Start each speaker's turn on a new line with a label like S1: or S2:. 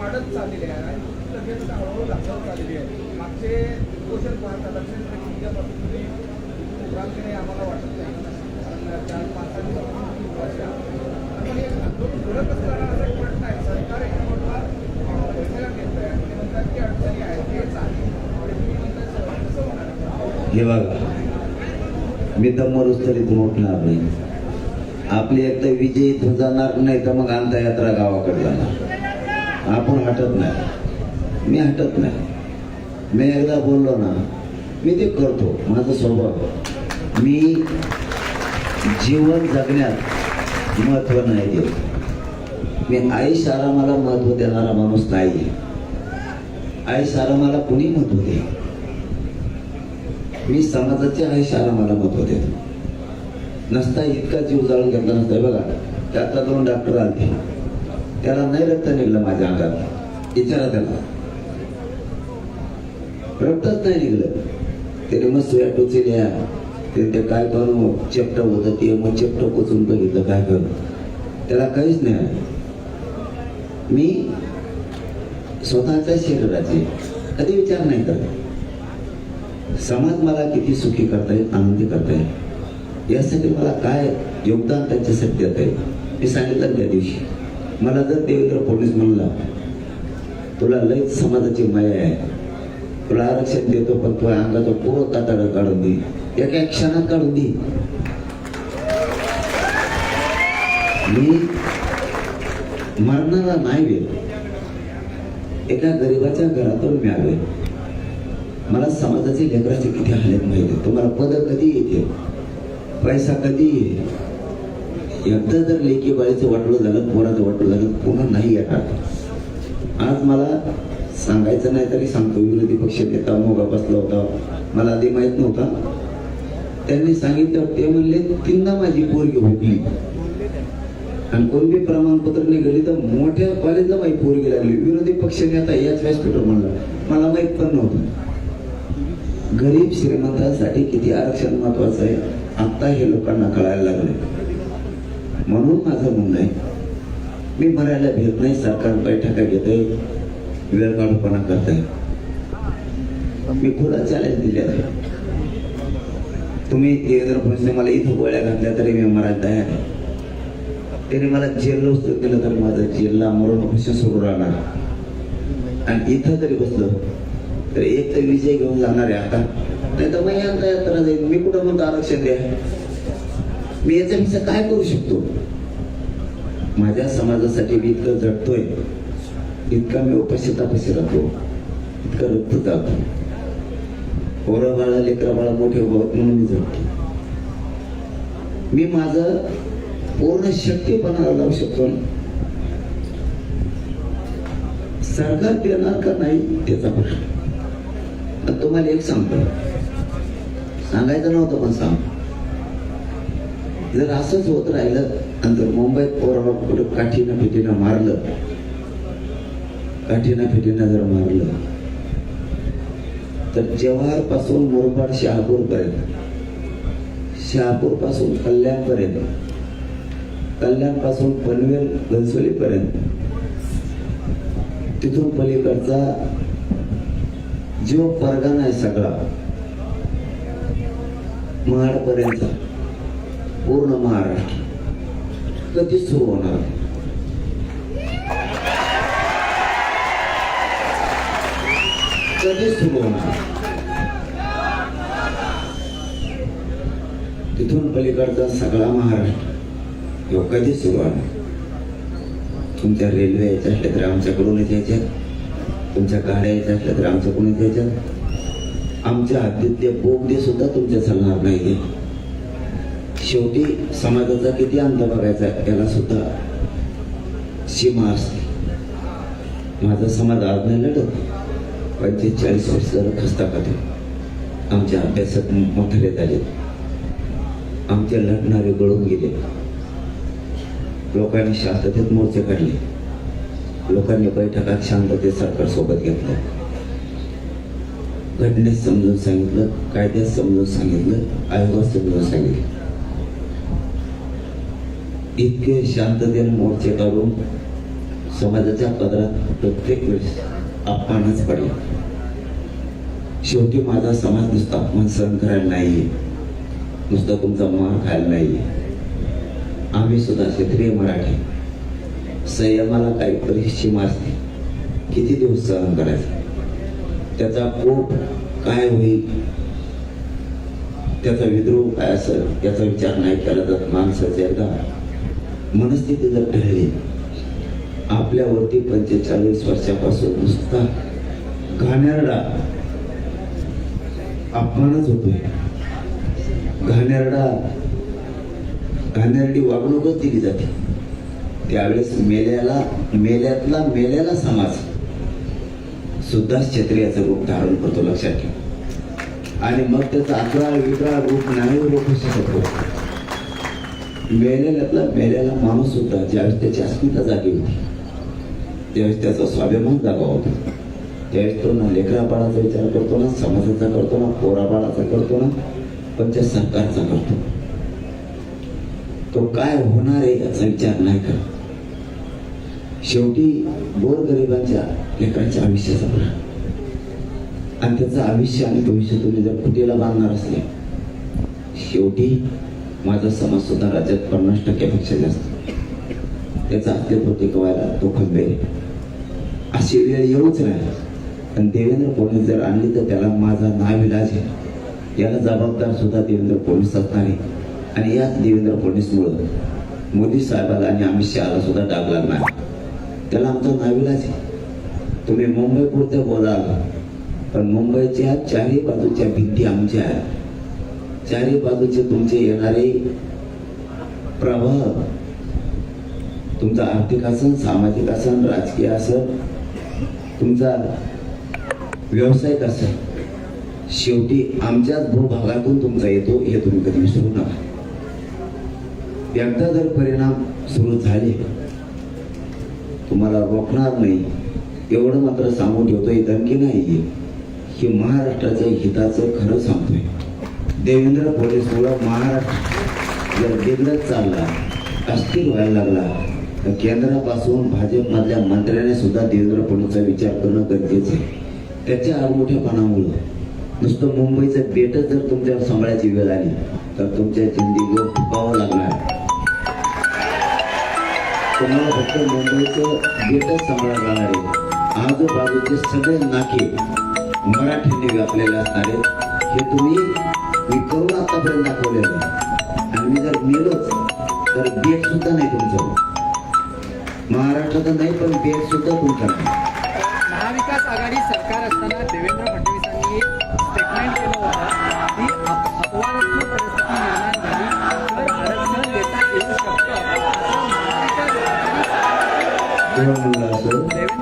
S1: वाढत चाललेली आहे आणि तब्येत हळूहळू लागत चाललेली आहे. मागचे पोषण पाहता लक्षापासून तुम्ही उभराल की नाही आम्हाला वाटत नाही, कारण 4-5 दिवसापासून वर्षा पण हे घडत असताना असा एक प्रश्न आहे. सरकार एकाला बैठका घेत आहे आणि म्हणतात की अडचणी आहेत, हेच आहे तुम्ही म्हणतात कसं होणार?
S2: हे बघा, मी तर मरुस तरी इथून उठणार नाही. आपली एक तर विजय इथून जाणार नाही तर मग अंत्ययात्रा गावाकडे जाणार. आपण हटत नाही, मी हटत नाही. मी एकदा बोललो ना, मी ते करतो. माझा स्वभाव, मी जीवन जगण्यात महत्व नाही देत. मी आयुष आरामाला महत्व देणारा माणूस नाही. आयुष आरामाला कुणी महत्व दे, मी समाजाच्या आयुष आरामाला महत्व देतो. नसता इतका जीव जाळून घेतला नसता. बघा, त्यातला 2 डॉक्टर आले, त्याला नाही रक्त निघलं माझ्या अंगात. विचारा त्याला, रक्तच नाही निघलं. त्याने मग सुया टोचल्या, ते काय करू चेपट होतं, ते मग चेपट कोचून बघितलं काय करू, त्याला काहीच नाही. मी स्वतःच्या शरीराचे कधी विचार नाही करत. समाज मला किती सुखी करता येईल, आनंदी करता येईल, यासाठी मला काय योगदान त्यांच्यासाठी देता येईल. मी सांगितलं त्या दिवशी, मला जर देवेंद्र फडणवीस म्हणला तुला लयच समाजाची माया आहे, तुला आरक्षण देतो पण तुझ्या अंगाचा पूर्ण काटाडा काढून दे, एका क्षणात काढून दे. मी मरणारा नाही वेळ, एका गरीबाच्या घरातून मी आलोय. मला समाजाचे लेकराचे किती हालत माहिती. तुम्हाला पद कधी येते, पैसा कधी येईल. एकदा जर लेकी बाळीचं वाटलं झालं, पोराचं वाटलं झालं, पुन्हा नाही येणार. आज मला सांगायचं नाही तरी सांगतो, विरोधी पक्ष नेता मोगा बसला होता, मला आधी माहित नव्हता. त्यांनी सांगितलं, ते म्हणले 3दा माझी पोरगी हुकली आणि कोणती प्रमाणपत्र निघाली तर मोठ्या कॉलेजला माझी पोरगी लागली. विरोधी पक्ष नेता याच व्यासपीठावर म्हणला, मला माहित पण नव्हतं. गरीब श्रीमंतांसाठी किती आरक्षण महत्वाचं आहे आता हे लोकांना कळायला लागले. म्हणून माझं म्हणणं आहे, मी मरायला भेट नाही. सरकार बैठका घेत आहे, वेळ काढूपणा करत आहे. मी खुला चॅलेंज दिले आहे, तुम्ही देवेंद्र फडणवीस मला इथं गोळ्या घातल्या तरी मी मरायला तयार आहे. त्याने मला जेलला उचलून केलं तर माझं जेलला मरण खुशी सुरू राहणार. आणि इथं जरी बसलं तर एक तर विजय घेऊन जाणार आहे आता, नाही तर मग यात्रा जाईल. मी कुठं म्हणतो आरक्षण द्या, मी याच्यापेक्षा काय करू शकतो? माझ्या समाजासाठी मी इतकं झटतोय, इतका मी उपाशी तापाशी राहतो, इतकं रक्त जातो. पोरं बाळा लेकरा बाळा मोठे होत म्हणून मी झटतो. मी माझं पूर्ण शक्तीपणा लावू शकतो. सरकार देणार का नाही त्याचा प्रश्न. तुम्हाला एक सांगतो, सांगायचं नव्हतं पण सांग. जर असंच होत राहिलं आणि जर मुंबईत पोराला कुठं काठीनं फिटीनं मारलं, काठीनं फिटीनं जर मारलं तर जव्हार पासून मुरबाड शहापूर पर्यंत, शहापूर पासून कल्याण पर्यंत, कल्याण पासून पनवेल घनसोली पर्यंत, तिथून पलीकडचा जो परगणा आहे सगळा महाड पर्यंत, पूर्ण महाराष्ट्र कधी सुरू होणार? कधी सुरू होणार? तिथून पलीकडचा सगळा महाराष्ट्र कधी सुरू होणार? तुमच्या रेल्वे यायच्या असल्या तर आमच्याकडूनच यायच्या, तुमच्या गाड्या यायच्या असल्या तर आमच्याकडूनच यायच्या, आमच्या हद्दीतले बोगदे सुद्धा तुमच्या चालणार नाही. शेवटी समाजाचा किती अंत बघायचा याला सुद्धा सीमा असते. माझा समाज आज नाही लढत, 45-40 वर्ष झालं खस्ता खाते. आमच्या अभ्यासात मोठे झाले, आमचे लढणारे गळून गेले. लोकांनी शांततेत मोर्चे काढले, लोकांनी बैठकात शांततेत सरकार सोबत घेतलं, घटनेत समजून सांगितलं, कायद्यात समजून सांगितलं, आयोगात समजून सांगितलं. इतके शांततेने मोर्चे काढून समाजाच्या पदरात प्रत्येक वेळेस अपमानच पडला. शेवटी माझा समाज नुसता अपमान सहन करायला नाहीये, नुसता तुमचा मार खायला नाहीये. आम्ही सुद्धा क्षेत्रीय मराठी संयमाला काही परिसीमा असते. किती दिवस सहन करायचं, त्याचा कोप काय होईल, त्याचा विद्रोह काय असेल याचा विचार नाही केला जात. माणसाची एकदा मनस्थिती जर ठरली, आपल्यावरती 45 वर्षापासून नुसता घाणेरडा अपमानच होतोय, घाणेरडी वागणूकच दिली जाते. त्यावेळेस मेल्यातला समाज सुद्धा क्षत्रियाचं रूप धारण करतो, लक्षात ठेव. आणि मग त्याचा अकरा रूप नाही रोखू शकतो. मेलेला माणूस सुद्धा ज्यावेळेस त्याची अस्मिता जागी होती, त्यावेळेस त्याचा स्वाभिमान जागा होतो, त्यावेळेस तो ना लेकरा बाळाचा विचार करतो, ना समाजाचा करतो, ना पोरा बाळाचा करतो, ना पंच सरकारचा करतो. तो काय होणार आहे याचा विचार नाही करत. शेवटी गोरगरिबांच्या लेकरांच्या आयुष्याचा प्रश्न आणि त्याचं आयुष्य आणि भविष्य तुम्ही जर कुटीला बांधणार असले, शेवटी माझा समाज सुद्धा राज्यात 50% जास्त त्याचा अस्तित्व टिकवायला तो खंबीर आहे. अशी वेळ येऊच नाही. आणि देवेंद्र फडणवीस जर आणली तर त्याला माझा नाविलाज आहे. याला जबाबदार सुद्धा देवेंद्र फडणवीस असणार आहे. आणि याच देवेंद्र फडणवीसमुळं मोदी साहेबाला आणि अमित शहाला सुद्धा डाग लागणार. त्याला आमचा नाविलाज आहे. तुम्ही मुंबई पुरते बोलाल, पण मुंबईच्या चारही बाजूच्या भिंती आमच्या आहेत. चारही बाजूचे तुमचे येणारे प्रभाव, तुमचा आर्थिक असन, सामाजिक असन, राजकीय असन, तुमचा व्यावसायिक असन, शेवटी आमच्याच भूभागातून तुमचा येतो, हे तुम्ही कधी विसरू नका. एकदा जर परिणाम सुरू झाले, तुम्हाला रोखणार नाही एवढं मात्र सांगून ठेवतो. ही धमकी नाहीये, ही महाराष्ट्राच्या हिताचं खरं सांगतोय. देवेंद्र फडणवीसमुळं महाराष्ट्र जर बिघडत चालला, अस्थिर व्हायला लागला, तर केंद्रापासून भाजपमधल्या मंत्र्याने सुद्धा देवेंद्र फडणवीसचा विचार करणं गरजेचं आहे. त्याच्या आडमोठेपणामुळं नुसतं मुंबईचं बेटच जर तुमच्यावर सांभाळायची वेळ आली तर तुमच्या जिंदगीवर फुकावं लागणार. तुम्हाला फक्त मुंबईचं बेटच सांभाळायला लागणार आहे. आजूबाजूचे सगळे नाके मराठीने व्यापलेले असणार आहेत. हे मी करून आतापर्यंत दाखवलेलं आहे. आणि मी जर मेलोच तर बेट सुद्धा नाही तुमचं, महाराष्ट्रात नाही, पण बेट सुद्धा तुमचं नाही.
S3: महाविकास आघाडी सरकार असताना देवेंद्र फडणवीसांनी स्टेटमेंट केलं होतं की अपवादात्मक परिस्थिती निर्माण झाली तर आरक्षण देता येऊ शकतं.
S2: कोण म्हणलं असं?
S3: देवेंद्र